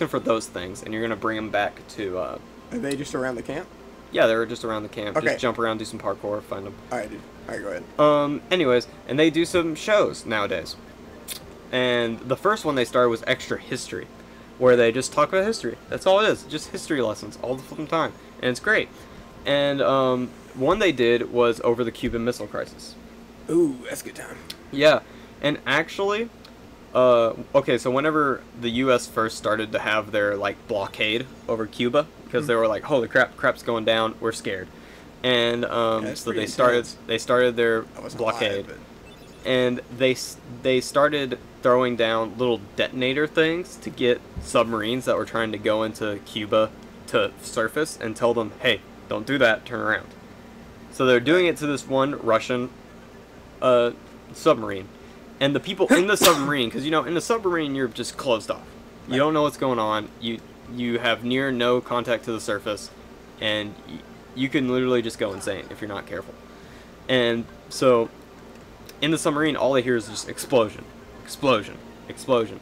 for those things, and you're gonna bring them back to. Are they just around the camp? Yeah, they were just around the camp. Okay. Just jump around, do some parkour, find them. All right, dude. All right, go ahead. Anyways, and they do some shows nowadays. And the first one they started was Extra History, where they just talk about history. That's all it is, just history lessons all the fucking time, and it's great. And one they did was over the Cuban Missile Crisis. Ooh, that's a good time. Yeah, and actually, okay, so whenever the U.S. first started to have their like blockade over Cuba, because they were like, holy crap's going down, we're scared, and so they started their blockade, and they started throwing down little detonator things to get submarines that were trying to go into Cuba to surface and tell them, hey, don't do that, turn around. So they're doing it to this one Russian submarine. And the people in the submarine, because, you know, in the submarine, you're just closed off. You don't know what's going on. You have near no contact to the surface. And you can literally just go insane if you're not careful. And so, in the submarine, all they hear is just explosion. Explosion. Explosion.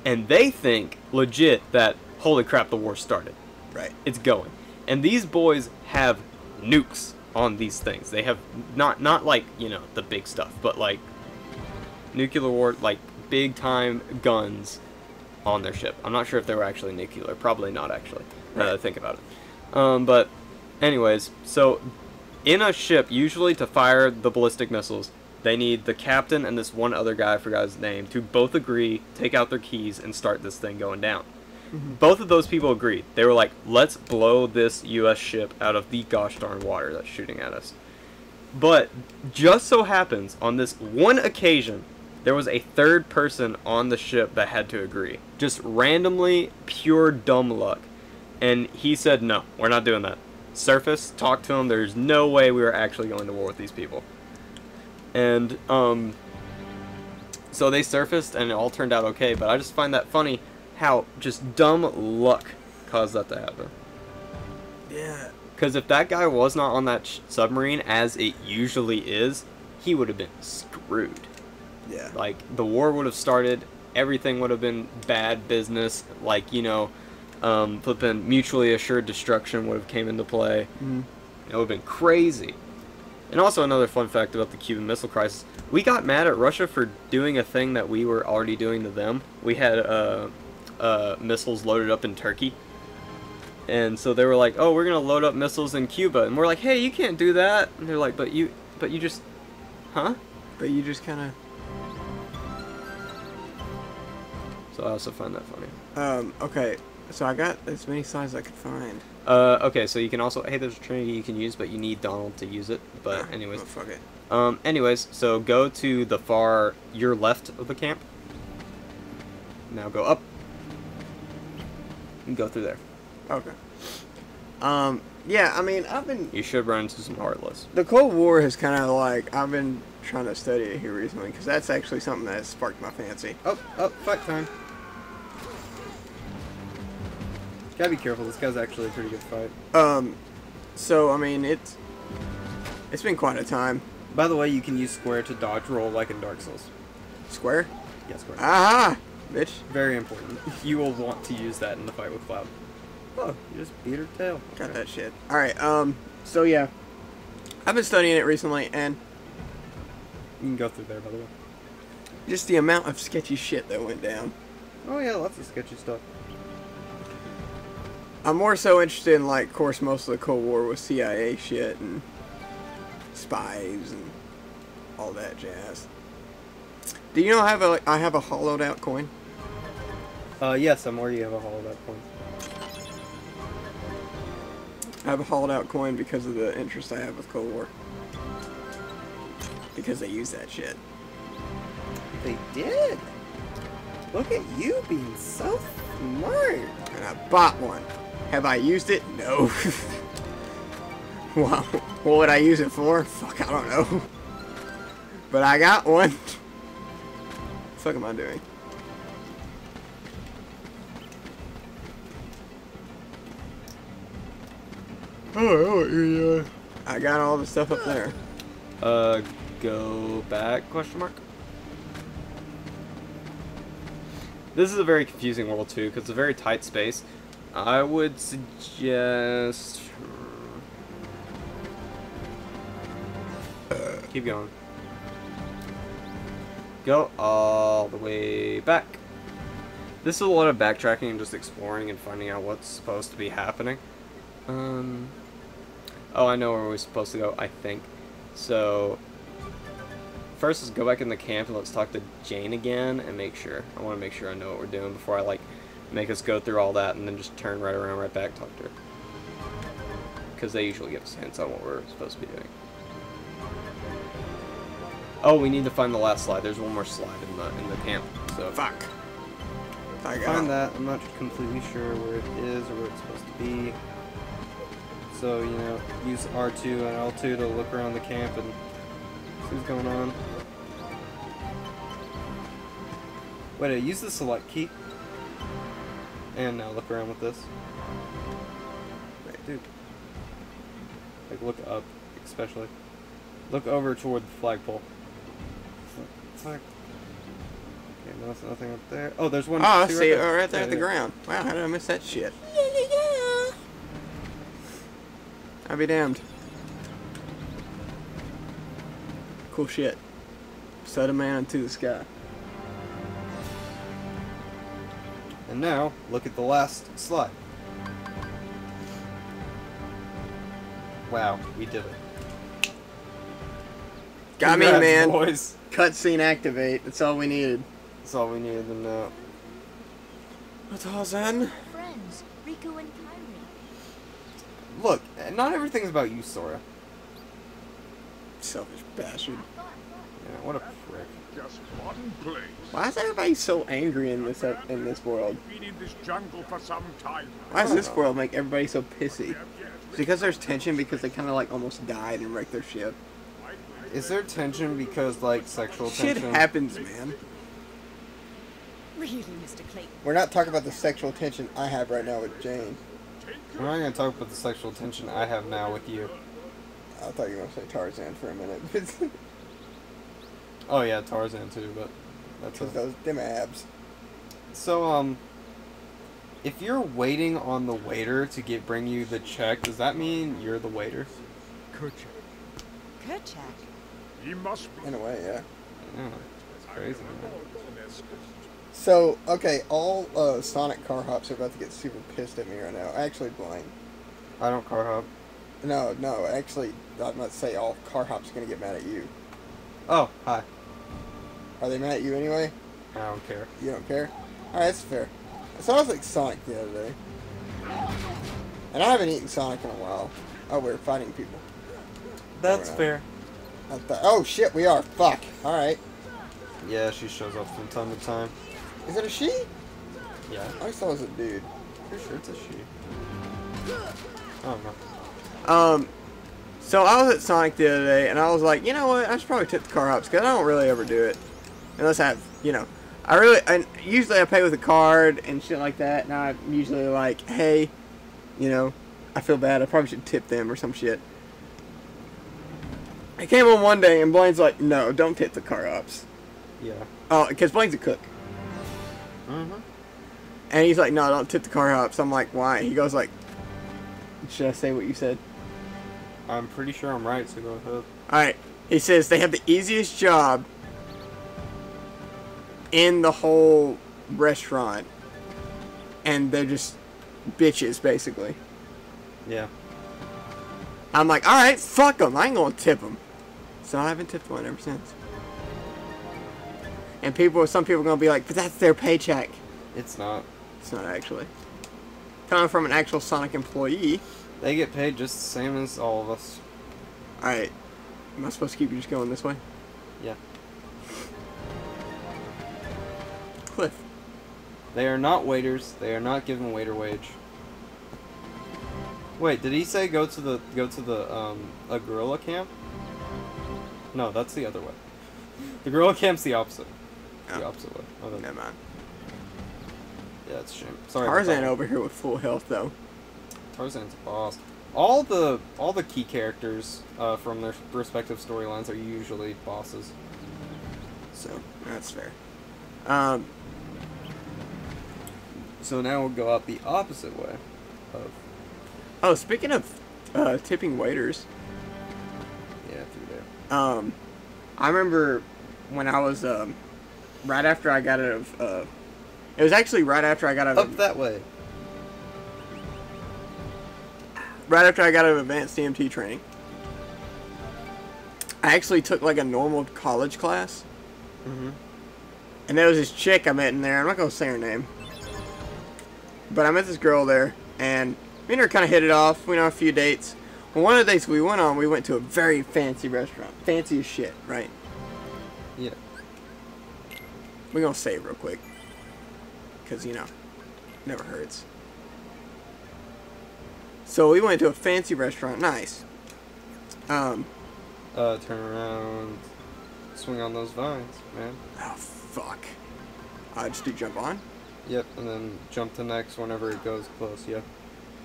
And they think, legit, that, holy crap, the war started. Right. It's going. And these boys have nukes on these things. They have, not like, you know, the big stuff, but like, nuclear war, like big time guns on their ship. I'm not sure if they were actually nuclear. Probably not, actually, now that I think about it. But anyways, so in a ship, usually to fire the ballistic missiles, they need the captain and this one other guy, I forgot his name, to both agree, take out their keys, and start this thing going down. Both of those people agreed. They were like, let's blow this U.S. ship out of the gosh darn water that's shooting at us. But just so happens, on this one occasion, there was a third person on the ship that had to agree. Just randomly, pure dumb luck. And he said, no, we're not doing that. Surface, talk to him, there's no way we were actually going to war with these people. And, so they surfaced and it all turned out okay, but I just find that funny how just dumb luck caused that to happen. Yeah. Because if that guy was not on that submarine, as it usually is, he would have been screwed. Yeah. Like, the war would have started, everything would have been bad business, like, you know, flipping mutually assured destruction would have came into play. It would have been crazy. And also another fun fact about the Cuban Missile Crisis, we got mad at Russia for doing a thing that we were already doing to them. We had missiles loaded up in Turkey. And so they were like, oh, we're going to load up missiles in Cuba. And we're like, hey, you can't do that. And they're like, but you just, huh? But you just kind of... So I also find that funny. Okay. So I got as many slides as I could find. Okay, so you can also, hey, there's a Trinity you can use, but you need Donald to use it. But anyways. Oh, fuck it. Anyways, so go to the your left of the camp. Now go up. And go through there. Okay. Yeah, I mean, You should run into some Heartless. The Cold War has kind of like, I've been trying to study it here recently, because that's actually something that has sparked my fancy. Oh, fight time. Gotta be careful, this guy's actually a pretty good fight. So, I mean, it's been quite a time. By the way, you can use square to dodge roll like in Dark Souls. Square? Yeah, square. Aha! Bitch. Very important. You will want to use that in the fight with Cloud. Oh, you just beat her tail. Got that shit. Alright, so yeah. I've been studying it recently, and You can go through there, by the way. just the amount of sketchy shit that went down. Oh yeah, lots of sketchy stuff. I'm more so interested in, like, of course, most of the Cold War was CIA shit and spies and all that jazz. Do you know I have a hollowed out coin? Yes, I'm already have a hollowed out coin. I have a hollowed out coin because of the interest I have with Cold War. Because they use that shit. They did? Look at you being so smart. And I bought one. Have I used it? No. Well, what would I use it for? Fuck, I don't know. But I got one. What the fuck am I doing? Oh, I got all the stuff up there. Go back, question mark? This is a very confusing world too, because it's a very tight space. I would suggest keep going. Go all the way back. This is a lot of backtracking and just exploring and finding out what's supposed to be happening. Oh, I know where we're supposed to go, I think. So, first let's go back in the camp and let's talk to Jane again and make sure. I want to make sure I know what we're doing before I, like, make us go through all that and then just turn right around, right back, and talk to her. Because they usually give us hints on what we're supposed to be doing. Oh, we need to find the last slide. There's one more slide in the camp. So Fuck. I got find that. I'm not completely sure where it is or where it's supposed to be. So, you know, use R2 and L2 to look around the camp and see what's going on. Wait, I use the select key. And now look around with this. Wait, dude. Like, look up, especially. Look over toward the flagpole. Flag. Okay, no, there's nothing up there. Oh, there's one. Oh, I two see it there. right there Yeah, at the yeah. ground. Wow, how did I miss that shit? Yeah. I'll be damned. Cool shit. Set a man into the sky. And now, look at the last slide. Wow, we did it. Got me, Congrats, man. boys. Cutscene activate. That's all we needed. That's all we needed to know. That's all then. Friends, Riku and Kyrie. Look, not everything's about you, Sora. Selfish bastard. Yeah, what a prick. Just one place. Why is everybody so angry in this world? Been in this jungle for some time. Why does this world make everybody so pissy? Is it because there's tension because they kind of like almost died and wrecked their ship? Is there tension because, like, sexual Shit tension? happens, man. Really, Mr. Clayton? We're not talking about the sexual tension I have right now with Jane. We're not going to talk about the sexual tension I have now with you. I thought you were going to say Tarzan for a minute. Oh, yeah, Tarzan, too, but that's Because them abs. So, if you're waiting on the waiter to bring you the check, does that mean you're the waiter? Kerchak. Kerchak? He must be. In a way, yeah. Yeah, it's crazy, man. So, okay, all Sonic car hops are about to get super pissed at me right now. Actually, Blaine. I don't car hop. No, actually, I'm about to say all car hops are going to get mad at you. Oh, hi. Are they mad at you anyway? I don't care. You don't care? Alright, that's fair. So I was like Sonic the other day. And I haven't eaten Sonic in a while. Oh, we're fighting people. That's not. fair. I thought, oh shit, we are. Fuck. Alright. Yeah, she shows up from time to time. Is it a she? Yeah. I always thought it was a dude. Pretty sure it's a she. I don't know. So I was at Sonic the other day, and I was like, you know what? I should probably tip the car hops, because I don't really ever do it. Unless I have, you know. And usually I pay with a card and shit like that, and I'm usually like, hey, you know, I feel bad. I probably should tip them or some shit. I came on one day, and Blaine's like, no, don't tip the car hops. Yeah. Oh, because Blaine's a cook. Mm-hmm. And he's like, no, don't tip the car hops. I'm like, why? He goes like, should I say what you said? I'm pretty sure I'm right, so go ahead. Alright. He says they have the easiest job in the whole restaurant. And they're just bitches, basically. Yeah. I'm like, alright, fuck them. I ain't gonna tip them. So I haven't tipped one ever since. And some people are gonna be like, but that's their paycheck. It's not. It's not actually. Coming from an actual Sonic employee. They get paid just the same as all of us. Alright. Am I supposed to keep you just going this way? Yeah. Cliff. They are not waiters. They are not given waiter wage. Wait, did he say go to the a gorilla camp? No, that's the other way. The gorilla camp's the opposite. Oh. The opposite way. Oh, Never mind. yeah, it's a shame. Sorry. about Tarzan that. over here with full health though. Tarzan's a boss. All the key characters from their respective storylines are usually bosses. So that's fair. So now we'll go out the opposite way. Oh, speaking of tipping waiters, Yeah, through there. I remember when I was right after I got out of it was actually right after I got out Up of that way. right after I got out of advanced EMT training. I actually took like a normal college class. Mm-hmm. And there was this chick I met in there. I'm not going to say her name. But I met this girl there. And me and her kind of hit it off. We went on a few dates. Well, one of the dates we went on, we went to a very fancy restaurant. Fancy as shit, right? Yeah. We're going to say it real quick. Because, you know, never hurts. So we went to a fancy restaurant. Nice. Turn around. Swing on those vines, man. Oh, fuck. Just do jump on? Yep, and then jump to next whenever it goes close, yep.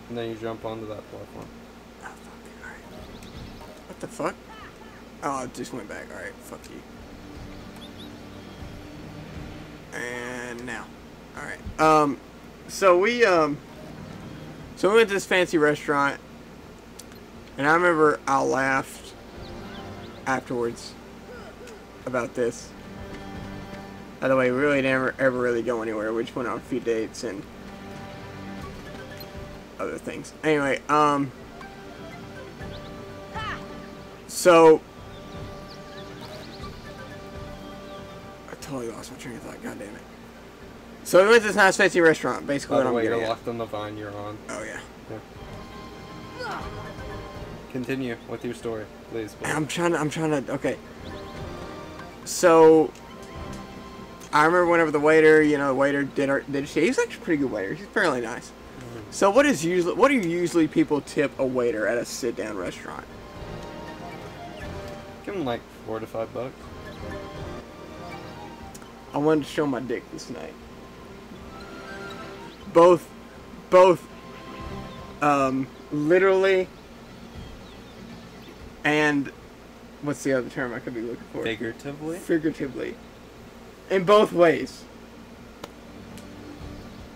And then you jump onto that platform. Oh, fuck. Alright. What the fuck? Oh, it just went back. Alright, fuck you. And now. Alright. So we went to this fancy restaurant. And I remember I laughed afterwards about this. By the way, we really never ever really go anywhere. We just went on a few dates and other things. Anyway, so I totally lost my train of thought. God damn it. So we went to this nice fancy restaurant. Basically, By what the I'm way, getting you're at. locked on the vine you're on. Oh yeah. Continue with your story, please. I'm trying to. Okay. So I remember whenever the waiter, the waiter did shit. He's actually a pretty good waiter. He's fairly nice. Mm-hmm. So what do usually people tip a waiter at a sit-down restaurant? Give him like $4 to $5. I wanted to show my dick this night. Both, literally, and what's the other term I could be looking for? Figuratively? Figuratively. In both ways.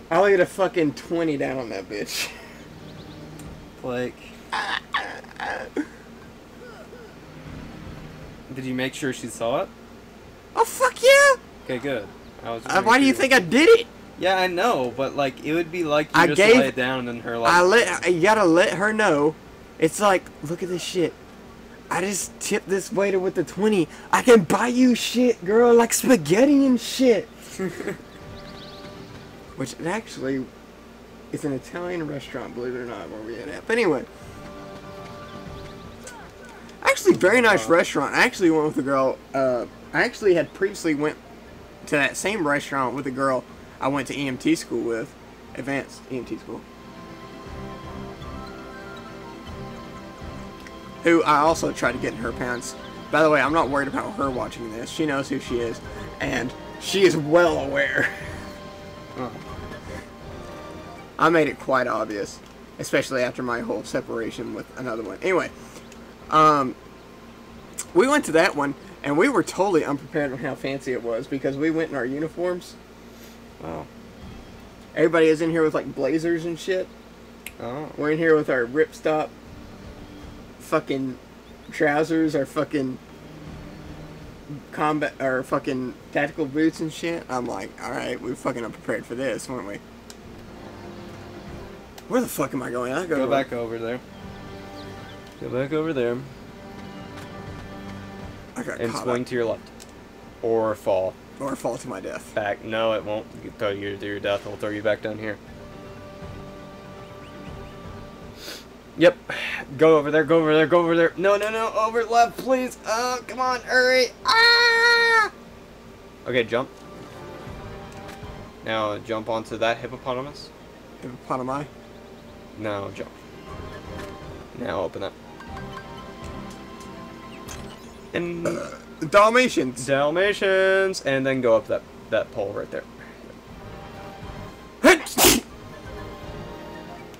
I'll get a fucking 20 down on that bitch. Like. Did you make sure she saw it? Oh, fuck yeah! Okay, good. Why do you think I did it? Yeah, I know, but like it would be like you I just gave- lay it down and her like. You gotta let her know. It's like, look at this shit. I just tipped this waiter with the 20. I can buy you shit, girl, like spaghetti and shit. Which it actually is an Italian restaurant, believe it or not, where we at. But anyway. Actually, very nice restaurant. I actually went with a girl. I actually had previously went to that same restaurant with a girl I went to EMT school with. Advanced EMT school. Who I also tried to get in her pants. By the way, I'm not worried about her watching this. She knows who she is. And she is well aware. Oh. I made it quite obvious. Especially after my whole separation with another one. Anyway. We went to that one. And we were totally unprepared on how fancy it was. Because we went in our uniforms. Wow. Everybody is in here with like blazers and shit. Oh. We're in here with our ripstop fucking trousers, our fucking combat, our fucking tactical boots and shit. I'm like, alright, we fucking unprepared for this, weren't we? Where the fuck am I going? I Go back over there. Go back over there. I got And caught swing up. to your left. Or fall. Or fall to my death. Back. No, it won't throw you to your death. It'll throw you back down here. Yep. Go over there, go over there, go over there. No, no, no. Over left, please. Oh, come on. Hurry. Ah! Okay, jump. Now jump onto that hippopotamus. Hippopotami. Now jump. Now open that. And Dalmatians. Dalmatians. And then go up that pole right there.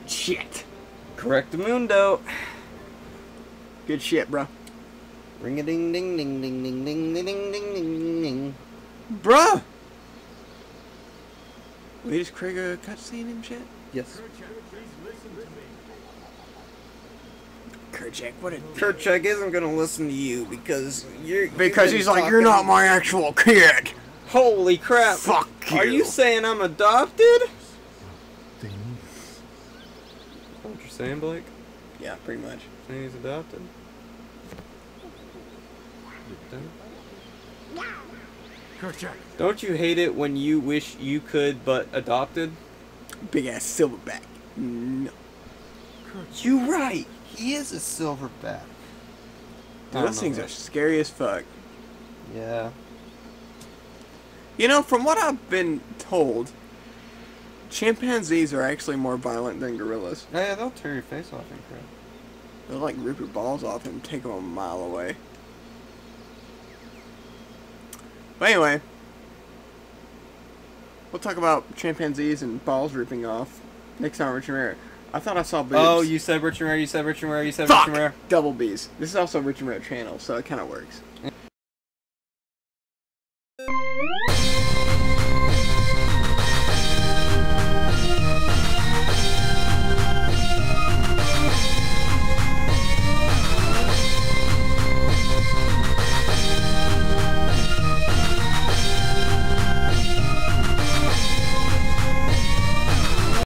Shit. Correctamundo. Good shit, bro. Ring a ding ding ding ding ding ding ding ding ding ding ding. Bruh. We just create a cutscene and shit? Yes. Kerchak, what a... Kerchak isn't gonna listen to you because you're... Because he's like, you're not my actual kid! Holy crap! Fuck you! Are you saying I'm adopted? Is that what you're saying, Blake? Yeah, pretty much. Saying he's adopted? Kerchak, Don't you hate it when you wish you could but adopted? Big ass silverback. No. You right. He is a silverback. Dude, those things are scary as fuck. Yeah. You know, from what I've been told, chimpanzees are actually more violent than gorillas. Yeah, they'll tear your face off and crap. They'll like rip your balls off and take them a mile away. But anyway, we'll talk about chimpanzees and balls ripping off next time, Richard Rare. I thought I saw boobs. Oh, you said Rich and Rare, you said Rich and Rare, you said Fuck! Rich and Rare. Double B's. This is also a Richard Rare channel, so it kind of works.